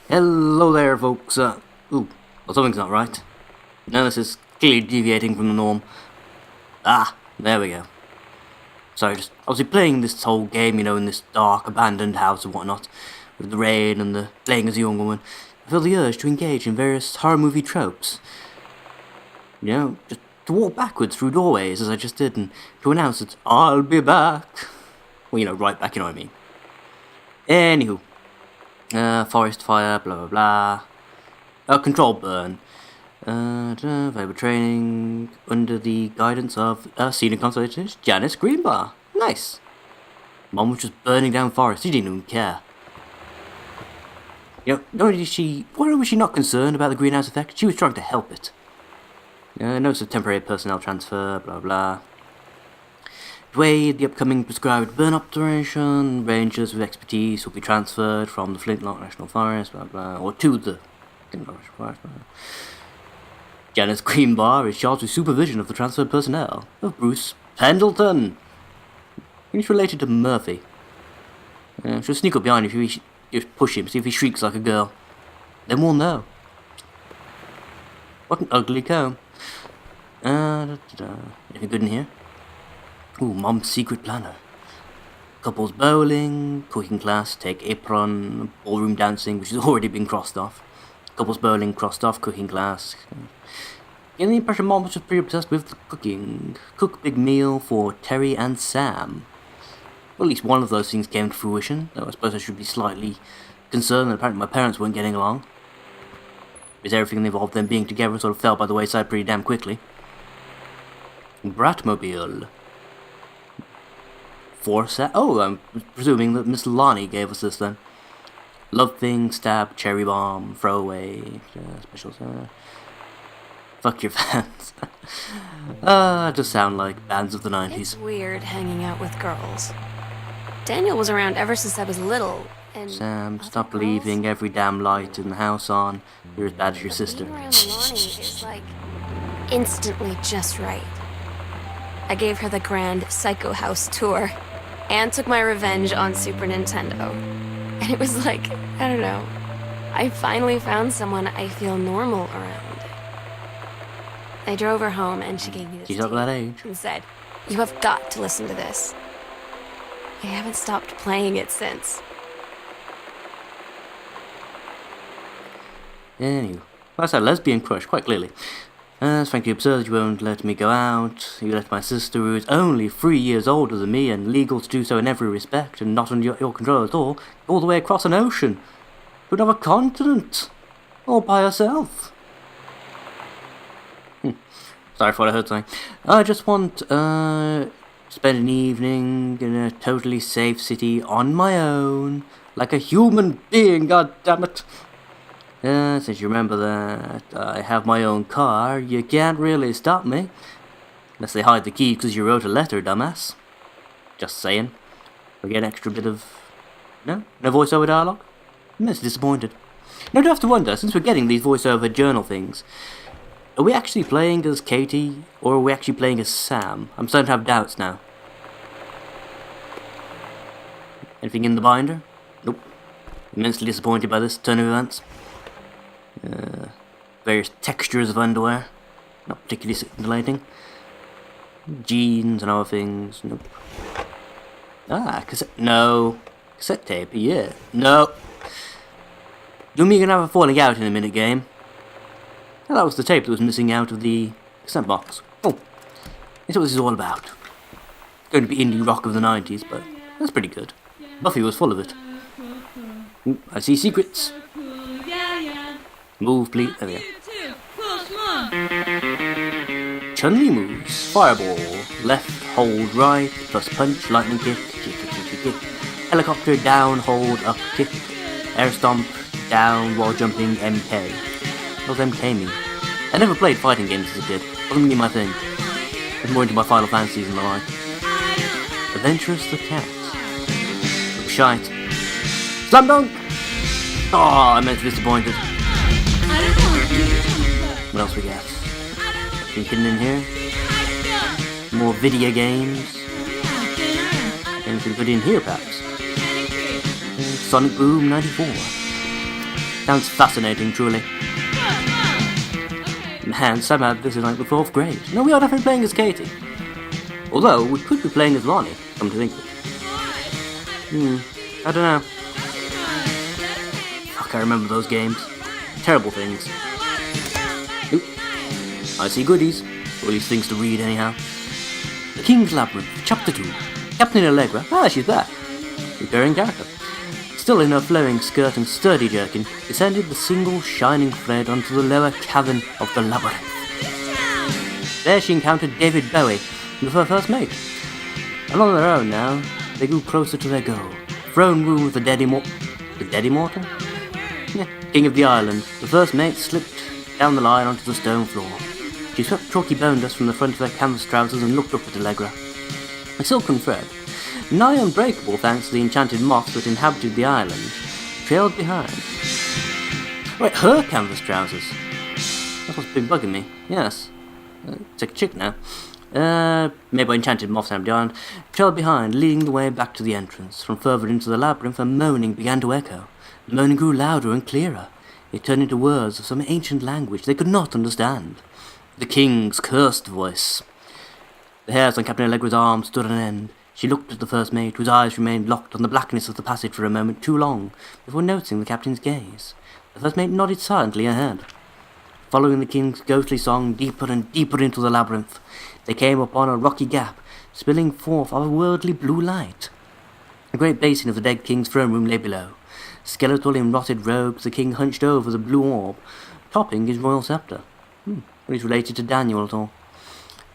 Hello there, folks. Well, something's not right. No, this is clearly deviating from the norm. Ah, there we go. Sorry, just obviously playing this whole game, in this dark, abandoned house and whatnot, with the rain and the playing as a young woman. I feel the urge to engage in various horror movie tropes. Just to walk backwards through doorways as I just did, and to announce that I'll be back. Well, right back, you know what I mean. Anywho. Forest fire, blah blah blah. Controlled burn. Fiber training under the guidance of senior consultant Janice Greenbar. Nice. Mom was just burning down forest. She didn't even care. Why was she not concerned about the greenhouse effect? She was trying to help it. Notice of temporary personnel transfer, blah blah. The upcoming prescribed burn operation, rangers with expertise will be transferred from the Flintlock National Forest, blah blah, or to the Flintlock National Forest, blah, blah. Janice Greenbar is charged with supervision of the transferred personnel of Bruce Pendleton. He's related to Murphy. She'll sneak up behind if you just push him, see if he shrieks like a girl. Then we'll know. What an ugly comb. Anything good in here? Ooh, Mom's secret planner. Couples bowling, cooking class, take apron, ballroom dancing, which has already been crossed off. Couples bowling, crossed off, cooking class. Getting the impression Mom was just pretty obsessed with the cooking. Cook big meal for Terry and Sam. Well, at least one of those things came to fruition, though I suppose I should be slightly concerned that apparently my parents weren't getting along. Because everything that involved them being together sort of fell by the wayside pretty damn quickly. Bratmobile. I'm presuming that Miss Lonnie gave us this then. Love thing, stab, cherry bomb, throwaway, special. Fuck your fans. Just sound like bands of the 90s. It's weird hanging out with girls. Daniel was around ever since I was little, and Sam, stop leaving every damn light in the house on. You're as bad as your sister. Being around Lonnie is like instantly just right. I gave her the grand Psycho House tour, and took my revenge on Super Nintendo. And it was like, I don't know, I finally found someone I feel normal around. I drove her home and she gave me this She's up that age. and said, "You have got to listen to this." I haven't stopped playing it since. Anyway, that's a lesbian crush, quite clearly. It's frankly absurd that you won't let me go out. You let my sister, who is only 3 years older than me and legal to do so in every respect and not under your control at all the way across an ocean, to another continent, all by herself. Sorry for what I heard saying. I just want to spend an evening in a totally safe city on my own, like a human being, goddammit. Since you remember that I have my own car, you can't really stop me. Unless they hide the key because you wrote a letter, dumbass. Just saying. We get an extra bit of... No voiceover dialogue? I'm just disappointed. Now I do have to wonder, since we're getting these voiceover journal things, are we actually playing as Katie, or are we actually playing as Sam? I'm starting to have doubts now. Anything in the binder? Nope. Immensely disappointed by this turn of events. Various textures of underwear, not particularly scintillating. Jeans and other things, nope. Cassette tape, yeah. No. You mean you're gonna have a falling out in a minute, game? Well, that was the tape that was missing out of the cassette box. Oh, that's what this is all about. It's going to be indie rock of the 90s, but that's pretty good. Buffy was full of it. I see secrets. Move, please. There we go. Chun-Li moves. Fireball. Left, hold, right. Plus punch, lightning kick. Kick. Helicopter, down, hold, up, kick. Air stomp, down, while jumping, MK. What does MK mean? I never played fighting games as a kid. Wasn't really my thing. I was more into my Final Fantasies and the like. Adventurous the Cat. Look shite. Slam dunk! Oh, I'm meant to be disappointed. What else we got? Anything in here? More video games. Anything good in here, perhaps? Sonic Boom 94. Sounds fascinating, truly. Man, somehow this is like the 4th grade. No, we are definitely playing as Katie. Although, we could be playing as Ronnie, come to think of it. I don't know. Fuck, I remember those games. Terrible things. Oop. I see goodies. Or at least things to read anyhow. The King's Labyrinth, Chapter 2. Captain Allegra. Ah, she's back. Recurring character. Still in her flowing skirt and sturdy jerkin, descended the single shining thread onto the lower cavern of the labyrinth. There she encountered David Bowie with her first mate. And on their own now, they grew closer to their goal. Throne room with the dead immortal? The dead immortal? Yeah, king of the island. The first mate slipped down the line onto the stone floor. She swept chalky bone dust from the front of her canvas trousers and looked up at Allegra. A silken thread, nigh unbreakable thanks to the enchanted moths that inhabited the island, trailed behind. Wait, her canvas trousers? That's what's been bugging me. Yes. It's like a chick now. Made by enchanted moths and beyond, trailed behind, leading the way back to the entrance. From further into the labyrinth, a moaning began to echo. The moaning grew louder and clearer. It turned into words of some ancient language they could not understand. The king's cursed voice. The hairs on Captain Allegra's arm stood on end. She looked at the first mate, whose eyes remained locked on the blackness of the passage for a moment too long before noticing the captain's gaze. The first mate nodded silently ahead. Following the king's ghostly song deeper and deeper into the labyrinth, they came upon a rocky gap, spilling forth otherworldly blue light. A great basin of the dead king's throne room lay below. Skeletal in rotted robes, the king hunched over the blue orb, topping his royal scepter. He's related to Daniel at all.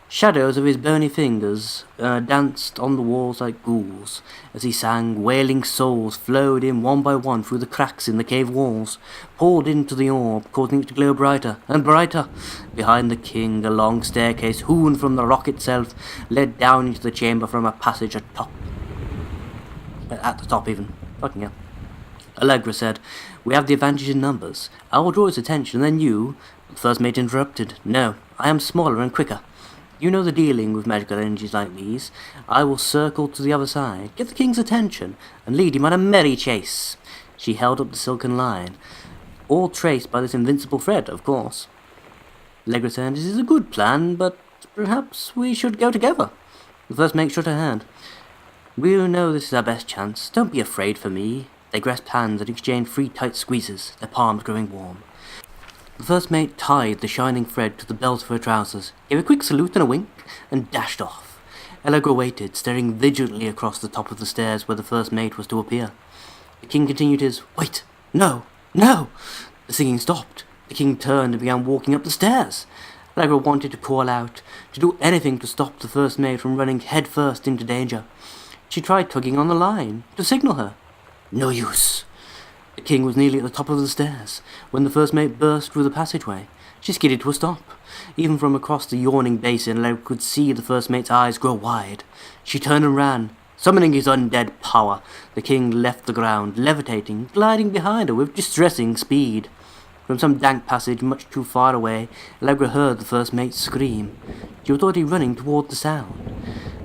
Shadows of his bony fingers danced on the walls like ghouls. As he sang, wailing souls flowed in one by one through the cracks in the cave walls, poured into the orb, causing it to glow brighter and brighter. Behind the king, a long staircase, hewn from the rock itself, led down into the chamber from a passage at the top even. Fucking hell. Allegra said, "We have the advantage in numbers. I will draw his attention, and then you..." But the first mate interrupted. "No, I am smaller and quicker. You know the dealing with magical energies like these. I will circle to the other side, get the king's attention, and lead him on a merry chase." She held up the silken line, all traced by this invincible thread, of course. Allegra said, "This is a good plan, but perhaps we should go together." The first mate shook her hand. "We know this is our best chance. Don't be afraid for me." They grasped hands and exchanged 3 tight squeezes, their palms growing warm. The first mate tied the shining thread to the belt of her trousers, gave a quick salute and a wink, and dashed off. Allegra waited, staring vigilantly across the top of the stairs where the first mate was to appear. The king continued his, "Wait! No! No!" The singing stopped. The king turned and began walking up the stairs. Allegra wanted to call out, to do anything to stop the first mate from running headfirst into danger. She tried tugging on the line, to signal her. No use. The king was nearly at the top of the stairs when the first mate burst through the passageway. She skidded to a stop. Even from across the yawning basin, Allegra could see the first mate's eyes grow wide. She turned and ran. Summoning his undead power, the king left the ground, levitating, gliding behind her with distressing speed. From some dank passage much too far away, Allegra heard the first mate scream. She was already running toward the sound.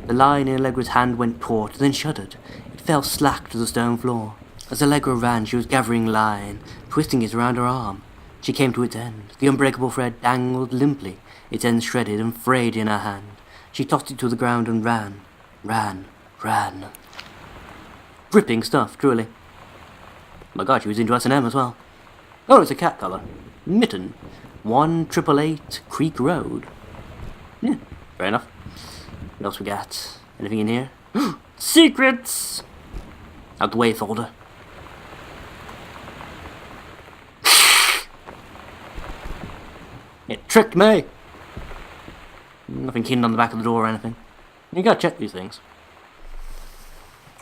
The line in Allegra's hand went taut, then shuddered. It fell slack to the stone floor. As Allegra ran, she was gathering line, twisting it around her arm. She came to its end. The unbreakable thread dangled limply, its end shredded and frayed in her hand. She tossed it to the ground and ran. Gripping stuff, truly. My God, she was into S&M as well. Oh, it's a cat colour. Mitten. 1888 Creek Road. Yeah, fair enough. What else we got? Anything in here? Secrets! Out the way, folder. It tricked me! Nothing hidden on the back of the door or anything. You gotta check these things.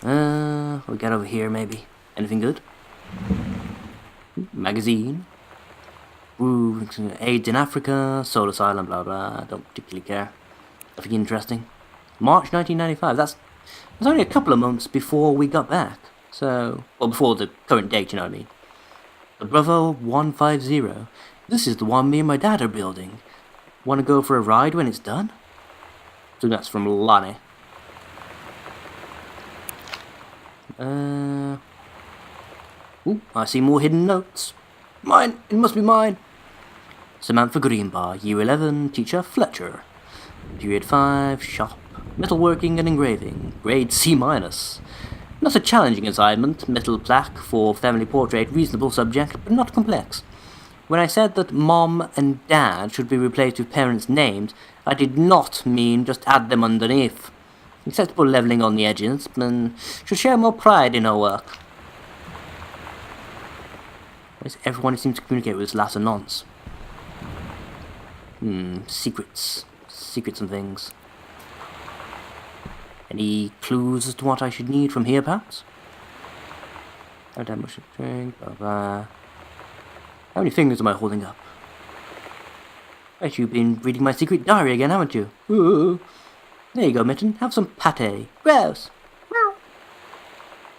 We got over here, maybe. Anything good? Magazine. Ooh, AIDS in Africa, Soul Asylum, blah blah. Don't particularly care. Nothing interesting. March 1995. That's only a couple of months before we got back. So, well, before the current date, you know what I mean. The Bravo 150. This is the one me and my dad are building. Want to go for a ride when it's done? So that's from Lonnie. Ooh, I see more hidden notes. Mine! It must be mine! Samantha Greenbar, Year 11, Teacher Fletcher. Period 5, Shop. Metalworking and engraving. Grade C-. Not a challenging assignment, metal plaque for family portrait, reasonable subject, but not complex. When I said that Mom and Dad should be replaced with parents' names, I did not mean just add them underneath. Acceptable levelling on the edges, and should share more pride in our work. Why does everyone seem to communicate with this latter nonce? Secrets. Secrets and things. Any clues as to what I should need from here, perhaps? How damn much to drink, blah blah. How many fingers am I holding up? Bet you've been reading my secret diary again, haven't you? Ooh. There you go, Mitten. Have some pâté. Gross.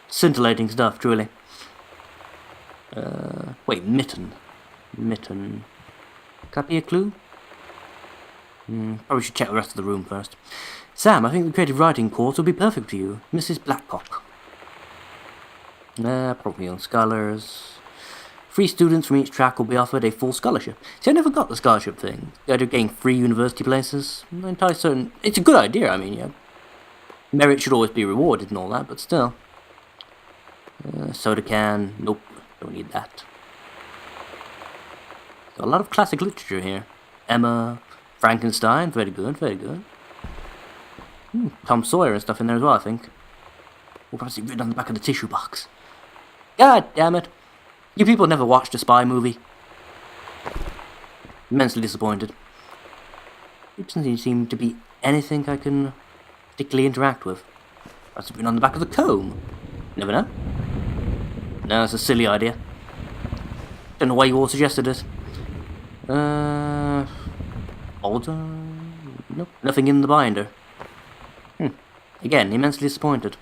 Scintillating stuff, truly. Wait, Mitten. Mitten. Could that be a clue? Probably should check the rest of the room first. Sam, I think the creative writing course will be perfect for you. Mrs. Blackcock. Probably young scholars. 3 students from each track will be offered a full scholarship. See, I never got the scholarship thing. The idea of getting free university places. I'm not entirely certain. It's a good idea, I mean, yeah. Merit should always be rewarded and all that, but still. Soda can. Nope, don't need that. Got a lot of classic literature here. Emma, Frankenstein, very good, very good. Tom Sawyer and stuff in there as well, I think. Or perhaps it's written on the back of the tissue box. God damn it. You people never watched a spy movie. Immensely disappointed. It doesn't seem to be anything I can particularly interact with. Perhaps it's written on the back of the comb. Never know. No, that's a silly idea. Don't know why you all suggested it. Older? Nope, nothing in the binder. Again, immensely disappointed.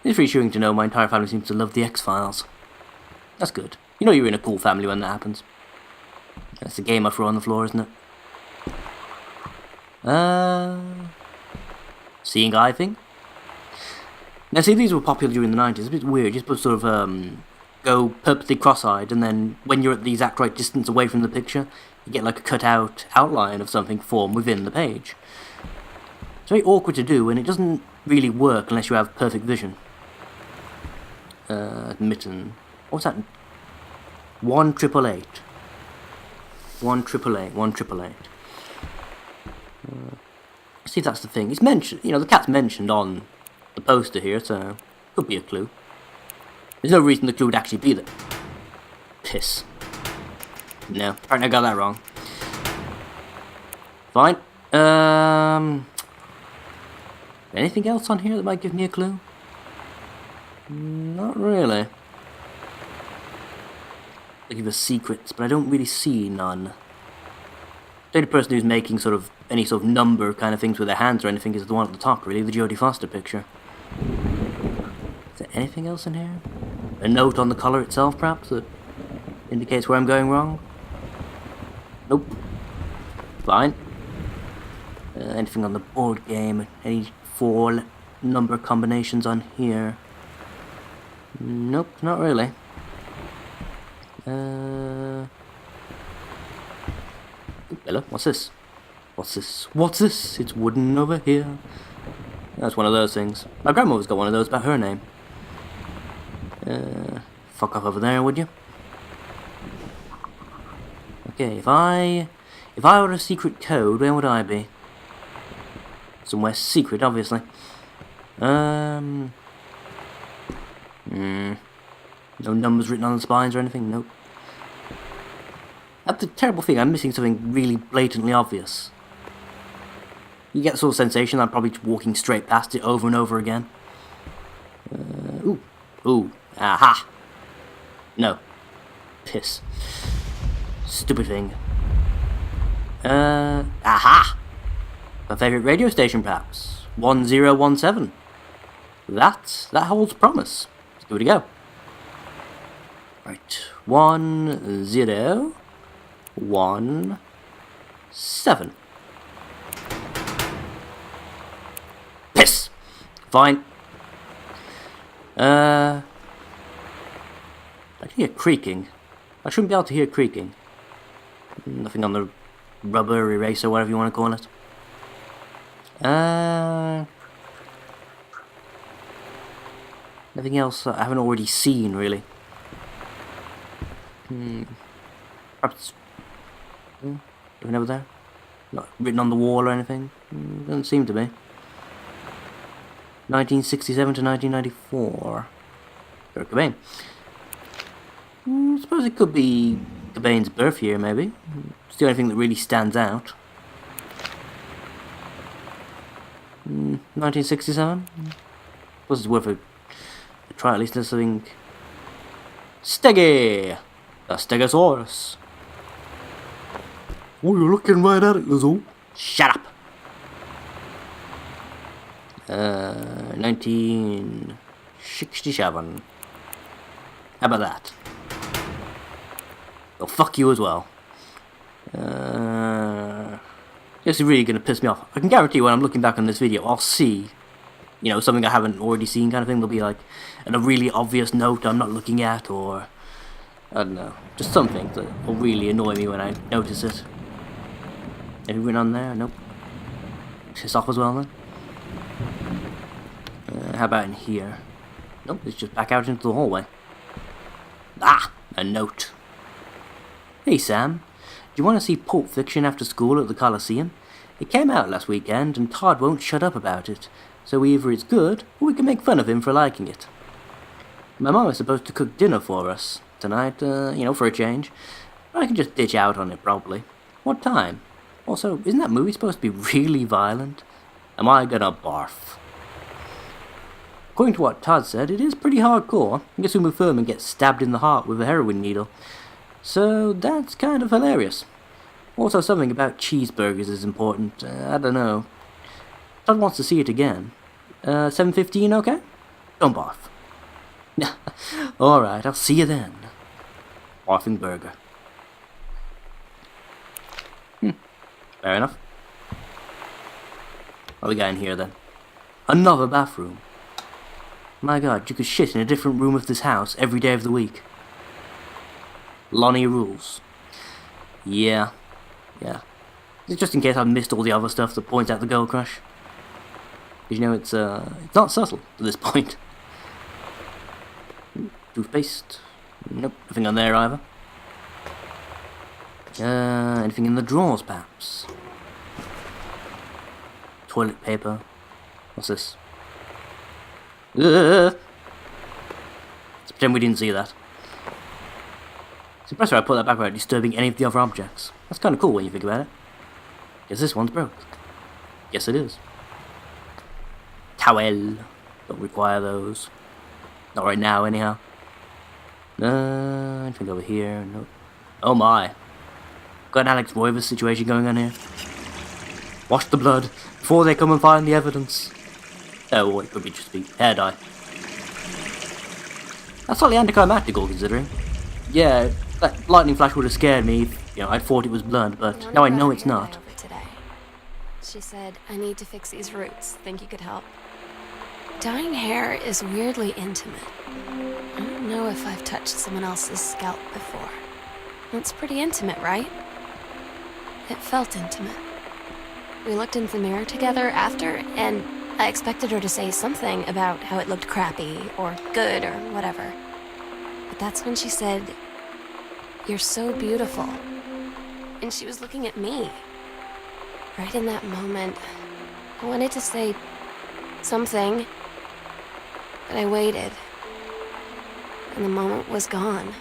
It's reassuring to know my entire family seems to love the X-Files. That's good. You know you're in a cool family when that happens. That's the game I throw on the floor, isn't it? Seeing eye thing? Now see, these were popular during the 90s. It's a bit weird. You're supposed to sort of go purposely cross-eyed, and then when you're at the exact right distance away from the picture, you get like a cut-out outline of something formed within the page. It's very awkward to do, and it doesn't really work unless you have perfect vision. Mitten. What's that? 1888. 1888. 1888. See if that's the thing. It's mentioned, you know, the cat's mentioned on the poster here, so could be a clue. There's no reason the clue would actually be there. Piss. No, apparently I got that wrong. Fine. Anything else on here that might give me a clue? Not really. Looking for secrets, but I don't really see none. The only person who's making sort of any sort of number kind of things with their hands or anything is the one at the top, really, the Jodie Foster picture. Is there anything else in here? A note on the collar itself, perhaps, that indicates where I'm going wrong? Nope. Fine. Anything on the board game? Any 4 number combinations on here? Nope, not really. Hello, what's this? What's this? What's this? It's wooden over here. That's one of those things. My grandmother's got one of those about her name. Fuck off over there, would you? Okay, if I were a secret code, where would I be? Somewhere secret, obviously. No numbers written on the spines or anything? Nope. That's the terrible thing, I'm missing something really blatantly obvious. You get the sort of sensation I'm probably walking straight past it over and over again. Ooh. Aha! No. Piss. Stupid thing. Aha! My favourite radio station, perhaps. 1017. That holds promise. Let's give it a go. Right. 10. 1, 7. Piss! Fine. I can hear creaking. I shouldn't be able to hear creaking. Nothing on the rubber eraser, whatever you want to call it. Nothing else I haven't already seen, really. Perhaps... Nothing over there? Not written on the wall or anything? Doesn't seem to be. 1967 to 1994. Kurt Cobain. I suppose it could be Cobain's birth year, maybe. It's the only thing that really stands out. 1967? Suppose it's worth a try, at least there's something. Steggy! The Stegosaurus. Oh, you're looking right at it, Lizzo. Shut up! 1967. How about that? Well, fuck you as well. This is really going to piss me off. I can guarantee when I'm looking back on this video, I'll see, you know, something I haven't already seen kind of thing. There'll be like a really obvious note I'm not looking at, or I don't know, just something that will really annoy me when I notice it. Anything on there? Nope. Piss off as well then. How about in here? Nope, it's just back out into the hallway. Ah, a note. Hey Sam, do you want to see Pulp Fiction after school at the Coliseum? It came out last weekend and Todd won't shut up about it, so either it's good or we can make fun of him for liking it. My mom is supposed to cook dinner for us tonight, you know, for a change. I can just ditch out on it probably. What time? Also, isn't that movie supposed to be really violent? Am I gonna barf? According to what Todd said, it is pretty hardcore. I guess Uma Thurman gets stabbed in the heart with a heroin needle. So that's kind of hilarious. Also, something about cheeseburgers is important. I don't know. Todd wants to see it again. 7:15, okay? Don't barf. Alright, I'll see you then. Barfing burger. Fair enough. What we got in here then? Another bathroom. My god, you could shit in a different room of this house every day of the week. Lonnie rules. Yeah. It's just in case I've missed all the other stuff that points out the girl crush. Because you know, it's not subtle at this point. Toothpaste. Nope, nothing on there either. Anything in the drawers, perhaps? Toilet paper. What's this? Let's pretend we didn't see that. It's impressive I put that back without disturbing any of the other objects. That's kind of cool when you think about it. Guess this one's broke. Yes, it is. Towel. Don't require those. Not right now, anyhow. Anything over here? Nope. Oh my. Got an Alex Roivas situation going on here. Wash the blood before they come and find the evidence. Oh, it could be just be hair dye. That's slightly anticlimactic, all considering. Yeah, that lightning flash would have scared me if, you know, I'd thought it was blood, but now I know it's not. She said, I need to fix these roots. Think you could help? Dyeing hair is weirdly intimate. I don't know if I've touched someone else's scalp before. It's pretty intimate, right? It felt intimate. We looked in the mirror together after, and I expected her to say something about how it looked crappy, or good, or whatever. But that's when she said, "You're so beautiful." And she was looking at me. Right in that moment, I wanted to say something, but I waited. And the moment was gone.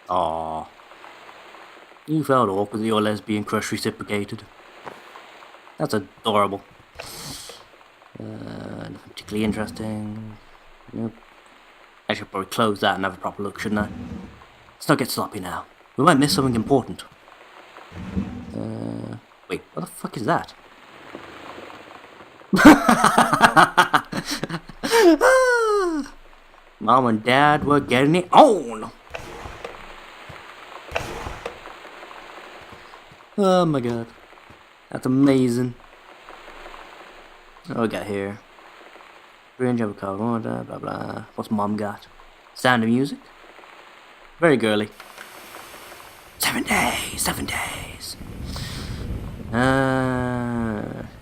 Aww. You felt awkward that your lesbian crush reciprocated. That's adorable. Nothing particularly interesting. Nope. I should probably close that and have a proper look, shouldn't I? Let's not get sloppy now. We might miss something important. Wait, what the fuck is that? Mom and Dad were getting it on! Oh my god. That's amazing. What we got here? Orange avocado order, blah blah. What's mom got? Sound of music? Very girly. 7 days, 7 days.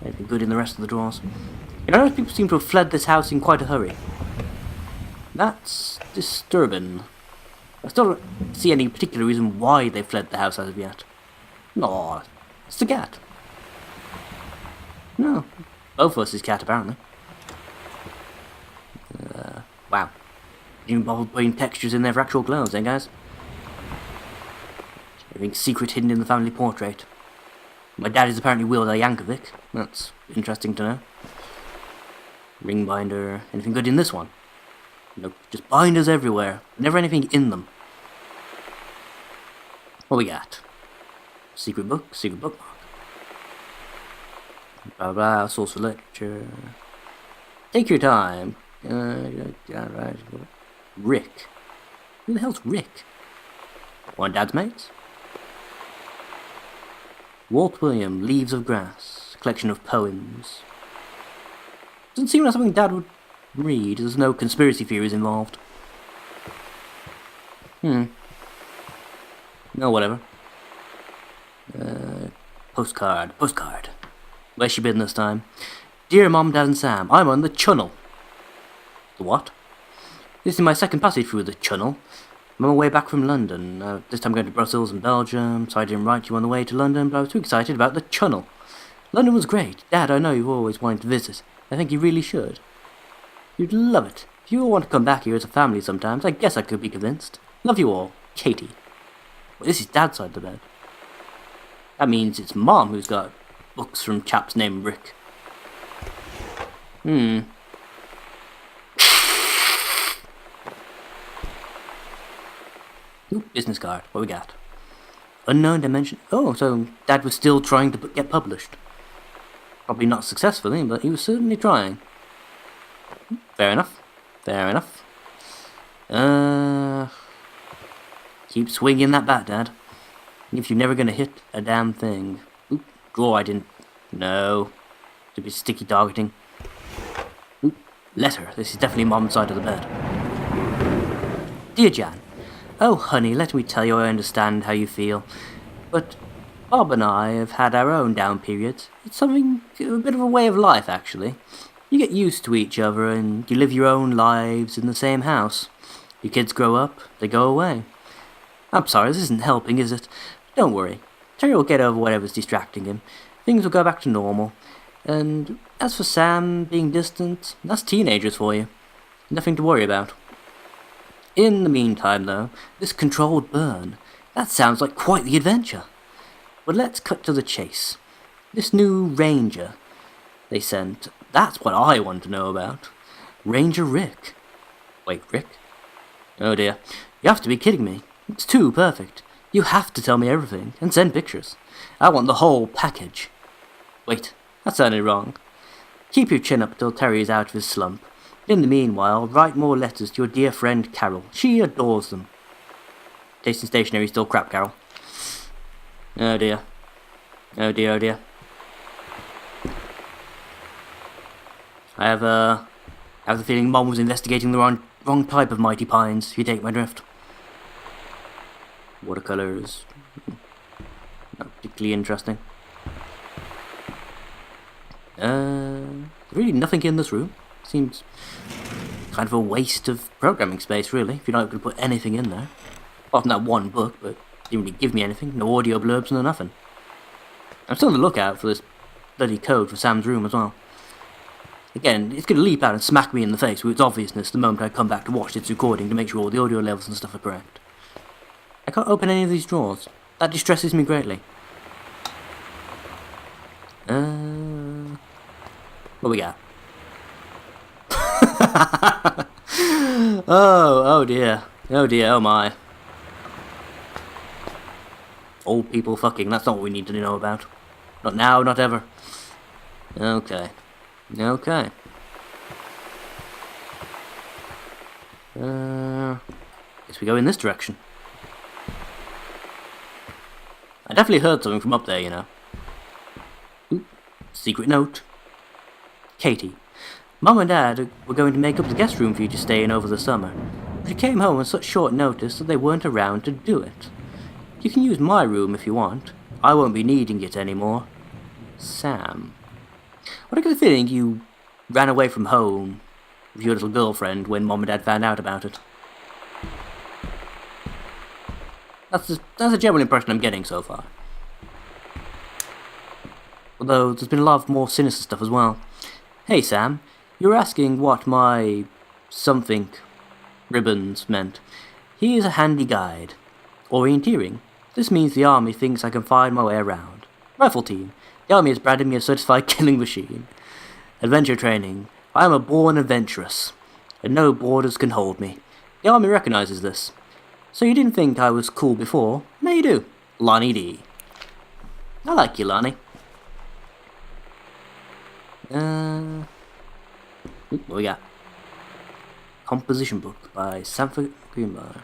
Anything good in the rest of the drawers? You know, people seem to have fled this house in quite a hurry. That's disturbing. I still don't see any particular reason why they fled the house as of yet. No, it's the cat. No, both of us is cat apparently. Wow. Didn't even bother putting textures in there for actual clothes, eh guys? Everything secret hidden in the family portrait. My dad is apparently Will Yankovic. That's interesting to know. Ring binder. Anything good in this one? Nope, just binders everywhere. Never anything in them. What we got? Secret book, secret bookmark. Blah blah, source for literature. Take your time. Right. Rick. Who the hell's Rick? One of Dad's mates? Walt William, Leaves of Grass. Collection of poems. Doesn't seem like something Dad would read. There's no conspiracy theories involved. No, whatever. Postcard. Where's she been this time? Dear Mom, Dad and Sam, I'm on the Channel. The what? This is my second passage through the Channel. I'm on my way back from London. This time I'm going to Brussels and Belgium, so I didn't write you on the way to London, but I was too excited about the Channel. London was great. Dad, I know you've always wanted to visit. I think you really should. You'd love it. If you all want to come back here as a family sometimes, I guess I could be convinced. Love you all. Katie. Well, this is Dad's side of the bed. That means it's Mom who's got books from chaps named Rick. Ooh, business card. What we got? Unknown dimension. Oh, so Dad was still trying to get published. Probably not successfully, but he was certainly trying. Fair enough. Keep swinging that bat, Dad. If you're never gonna hit a damn thing. Oop, drawer I didn't. No. To be sticky targeting. Oop, letter. This is definitely Mom's side of the bed. Dear Jan. Oh, honey, let me tell you I understand how you feel. But Bob and I have had our own down periods. It's a bit of a way of life, actually. You get used to each other and you live your own lives in the same house. Your kids grow up, they go away. I'm sorry, this isn't helping, is it? Don't worry. Terry will get over whatever's distracting him. Things will go back to normal. And as for Sam being distant, that's teenagers for you. Nothing to worry about. In the meantime, though, this controlled burn, that sounds like quite the adventure. But let's cut to the chase. This new ranger they sent, that's what I want to know about. Ranger Rick. Wait, Rick? Oh dear, you have to be kidding me. It's too perfect. You have to tell me everything, and send pictures. I want the whole package. Wait, that sounded wrong. Keep your chin up till Terry is out of his slump. In the meanwhile, write more letters to your dear friend Carol. She adores them. Tasting stationery still crap, Carol. Oh dear. Oh dear. I have the feeling Mom was investigating the wrong type of Mighty Pines, if you take my drift. Watercolors. Not particularly interesting. Really nothing in this room. Seems kind of a waste of programming space, really, if you're not going to put anything in there. Apart from that one book, but didn't really give me anything. No audio blurbs, no nothing. I'm still on the lookout for this bloody code for Sam's room as well. Again, it's going to leap out and smack me in the face with its obviousness the moment I come back to watch its recording to make sure all the audio levels and stuff are correct. I can't open any of these drawers. That distresses me greatly. What we got? Oh dear, oh my. Old people fucking, that's not what we need to know about. Not now, not ever. Okay. Guess we go in this direction. I definitely heard something from up there, you know. Ooh, secret note. Katie, Mum and Dad were going to make up the guest room for you to stay in over the summer, but you came home on such short notice that they weren't around to do it. You can use my room if you want. I won't be needing it anymore. Sam. What a good feeling you ran away from home with your little girlfriend when Mom and Dad found out about it. That's the general impression I'm getting so far. Although there's been a lot of more sinister stuff as well. Hey Sam, you were asking what my something ribbons meant. Here's a handy guide. Orienteering. This means the army thinks I can find my way around. Rifle team. The army has branded me a certified killing machine. Adventure training. I am a born adventurous, and no borders can hold me. The army recognizes this. So you didn't think I was cool before? Now you do. Lonnie D. I like you, Lonnie. What we got? Composition book by Sanford Greenbar.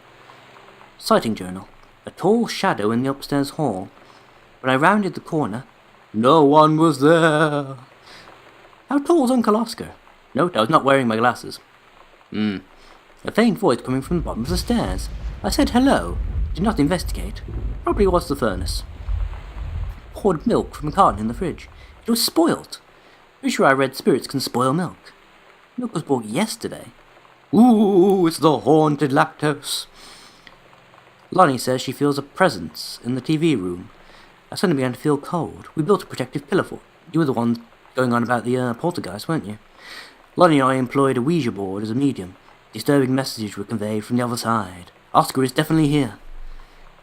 Sighting journal. A tall shadow in the upstairs hall. When I rounded the corner, no one was there. How tall was Uncle Oscar? Note, I was not wearing my glasses. A faint voice coming from the bottom of the stairs. I said hello. Did not investigate. Probably was the furnace. Poured milk from a carton in the fridge. It was spoilt. Pretty sure I read spirits can spoil milk. Milk was bought yesterday. Ooh, it's the haunted lactose. Lonnie says she feels a presence in the TV room. I suddenly began to feel cold. We built a protective pillar for it. You were the one going on about the poltergeist, weren't you? Lonnie and I employed a Ouija board as a medium. Disturbing messages were conveyed from the other side. Oscar is definitely here.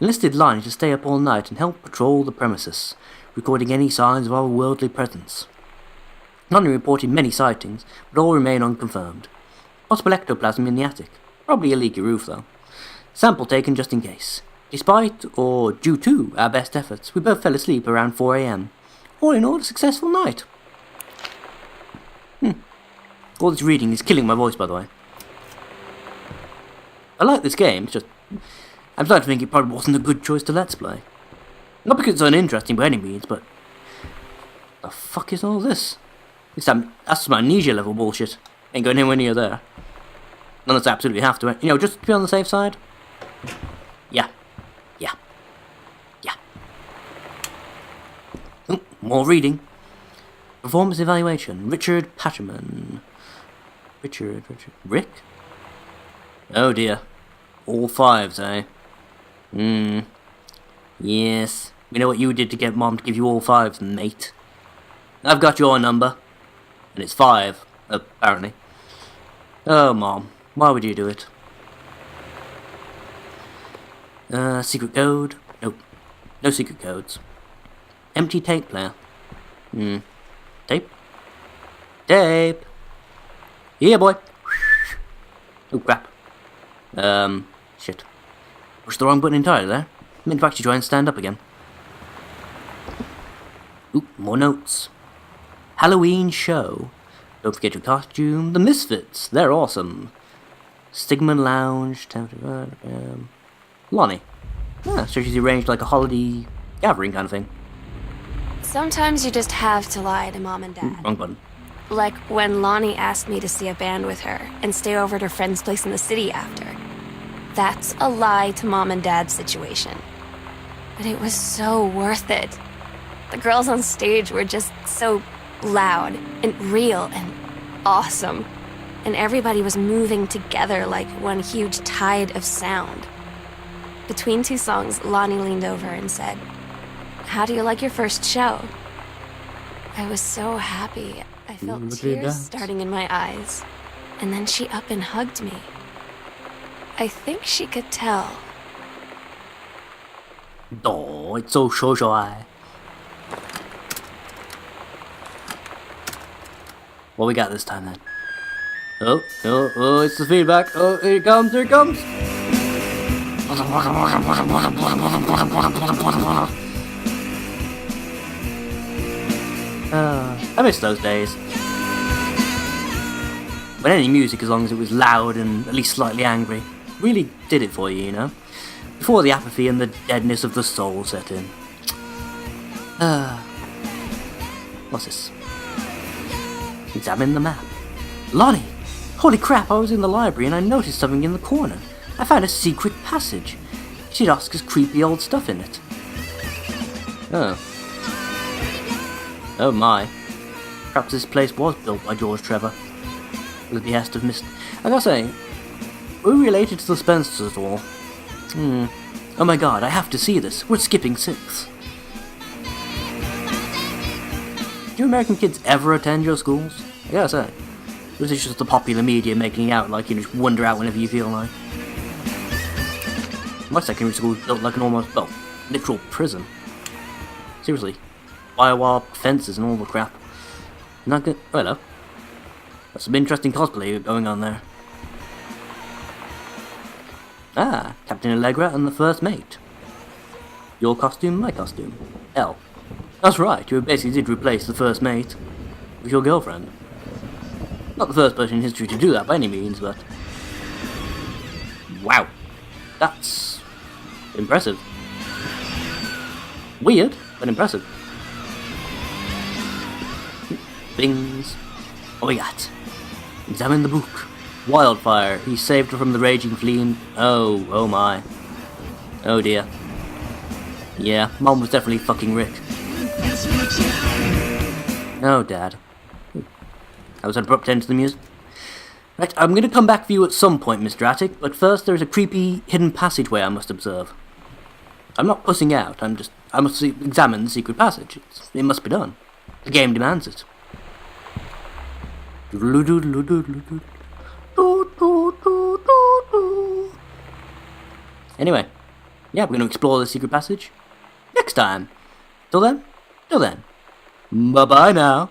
Enlisted Lonnie to stay up all night and help patrol the premises, recording any signs of our worldly presence. Lonnie reported many sightings, but all remain unconfirmed. Possible ectoplasm in the attic. Probably a leaky roof, though. Sample taken just in case. Despite, or due to, our best efforts, we both fell asleep around 4 a.m. All in all, a successful night. All this reading is killing my voice, by the way. I like this game, it's just... I'm starting to think it probably wasn't a good choice to Let's Play. Not because it's uninteresting by any means, but... the fuck is all this? That's some amnesia level bullshit. Ain't going anywhere near there. Unless I absolutely have to, just to be on the safe side. Yeah. More reading. Performance evaluation. Richard Patterman. Richard. Rick? Oh dear. All fives, eh? Yes. We know what you did to get Mom to give you all fives, mate. I've got your number. And it's 5, apparently. Oh, Mom. Why would you do it? Secret code? Nope. No secret codes. Empty tape player. Tape? Tape! Yeah, boy! Oh, crap. Shit. Pushed the wrong button entirely there. I meant to actually try and stand up again. Ooh, more notes. Halloween show. Don't forget your costume. The Misfits. They're awesome. Stigman Lounge. Lonnie. So she's arranged like a holiday gathering kind of thing. Sometimes you just have to lie to Mom and Dad. Wrong button. Like when Lonnie asked me to see a band with her and stay over at her friend's place in the city after. That's a lie to Mom and Dad's situation. But it was so worth it. The girls on stage were just so loud and real and awesome. And everybody was moving together like one huge tide of sound. Between 2 songs, Lonnie leaned over and said, "How do you like your first show?" I was so happy. I felt tears starting in my eyes. And then she up and hugged me. I think she could tell. Oh, it's so shy. What we got this time then? Oh, it's the feedback. Oh, here it comes, here it comes. I miss those days. When any music, as long as it was loud and at least slightly angry, really did it for you, Before the apathy and the deadness of the soul set in. What's this? Examine the map. Lonnie! Holy crap, I was in the library and I noticed something in the corner. I found a secret passage. She'd ask us creepy old stuff in it. Oh. Oh my. Perhaps this place was built by George Trevor. At the behest of Mr. I gotta say, we're related to the Spencers at all. Oh my god, I have to see this. We're skipping 6. Do you American kids ever attend your schools? I gotta say. Or is it just the popular media making out like you just wander out whenever you feel like? My secondary school was built like an almost, well, literal prison. Seriously. Firewall fences and all the crap. Not good. Oh, hello. That's some interesting cosplay going on there. Ah, Captain Allegra and the first mate. Your costume, my costume. L. That's right, you basically did replace the first mate with your girlfriend. Not the first person in history to do that by any means, but... Wow. That's... impressive. Weird, but impressive. Things. What we got? Examine the book. Wildfire. He saved her from the raging flea. Oh my. Oh dear. Yeah, Mom was definitely fucking Rick. Oh, Dad. That was an abrupt end to the music. Right, I'm going to come back for you at some point, Mr. Attic, but first there's a creepy hidden passageway I must observe. I'm not pussing out, I must examine the secret passage. It must be done. The game demands it. Anyway, yeah, we're going to explore the secret passage next time. Till then, bye-bye now.